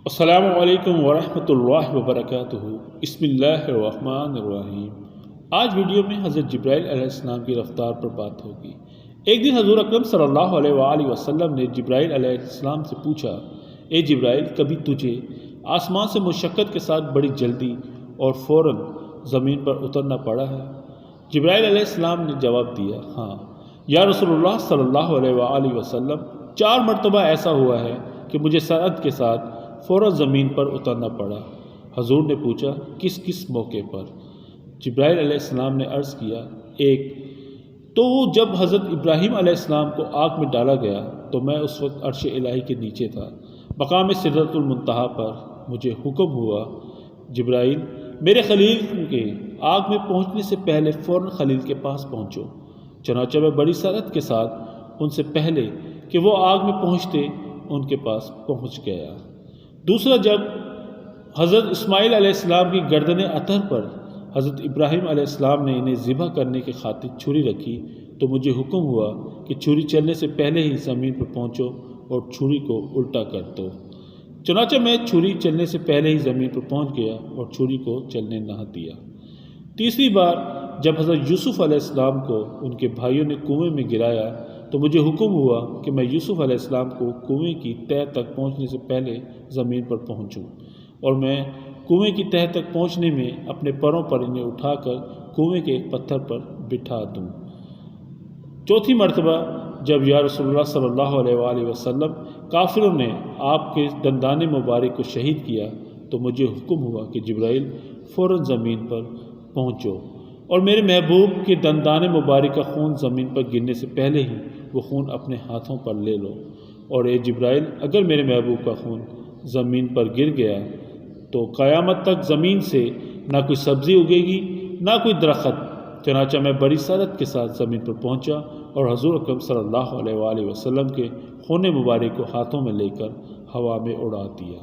السلام علیکم ورحمۃ اللہ وبرکاتہ۔ بسم اللہ الرحمن الرحیم۔ آج ویڈیو میں حضرت جبرائیل علیہ السلام کی رفتار پر بات ہوگی۔ ایک دن حضور اکرم صلی اللہ علیہ وآلہ وسلم نے جبرائیل علیہ السلام سے پوچھا، اے جبرائیل، کبھی تجھے آسمان سے مشقت کے ساتھ بڑی جلدی اور فوراً زمین پر اترنا پڑا ہے؟ جبرائیل علیہ السلام نے جواب دیا، ہاں یا رسول اللہ صلی اللہ علیہ وآلہ وسلم، 4 مرتبہ ایسا ہوا ہے کہ مجھے سرعت کے ساتھ فوراً زمین پر اترنا پڑا۔ حضور نے پوچھا، کس کس موقع پر؟ جبرائیل علیہ السلام نے عرض کیا، ایک تو جب حضرت ابراہیم علیہ السلام کو آگ میں ڈالا گیا تو میں اس وقت عرش الہی کے نیچے تھا، مقام سدرۃ المنتہا پر۔ مجھے حکم ہوا، جبرائیل، میرے خلیل کے آگ میں پہنچنے سے پہلے فوراً خلیل کے پاس پہنچو۔ چنانچہ میں بڑی سرعت کے ساتھ ان سے پہلے کہ وہ آگ میں پہنچتے ان کے پاس پہنچ گیا۔ دوسرا، جب حضرت اسماعیل علیہ السلام کی گردن اطہر پر حضرت ابراہیم علیہ السلام نے انہیں ذبح کرنے کی خاطر چھری رکھی تو مجھے حکم ہوا کہ چھری چلنے سے پہلے ہی زمین پر پہنچو اور چھری کو الٹا کر دو۔ چنانچہ میں چھری چلنے سے پہلے ہی زمین پر پہنچ گیا اور چھری کو چلنے نہ دیا۔ تیسری بار جب حضرت یوسف علیہ السلام کو ان کے بھائیوں نے کنویں میں گرایا تو مجھے حکم ہوا کہ میں یوسف علیہ السلام کو کنویں کی تہہ تک پہنچنے سے پہلے زمین پر پہنچوں، اور میں کنویں کی تہہ تک پہنچنے میں اپنے پروں پر انہیں اٹھا کر کنویں کے ایک پتھر پر بٹھا دوں۔ چوتھی مرتبہ جب یا رسول اللہ صلی اللہ علیہ وآلہ وسلم کافروں نے آپ کے دندان مبارک کو شہید کیا تو مجھے حکم ہوا کہ جبرائیل، فوراً زمین پر پہنچو اور میرے محبوب کے دندان مبارک کا خون زمین پر گرنے سے پہلے ہی وہ خون اپنے ہاتھوں پر لے لو، اور اے جبرائیل، اگر میرے محبوب کا خون زمین پر گر گیا تو قیامت تک زمین سے نہ کوئی سبزی اگے گی نہ کوئی درخت۔ چنانچہ میں بڑی سرعت کے ساتھ زمین پر پہنچا اور حضور اکرم صلی اللہ علیہ وآلہ وسلم کے خون مبارک کو ہاتھوں میں لے کر ہوا میں اڑا دیا۔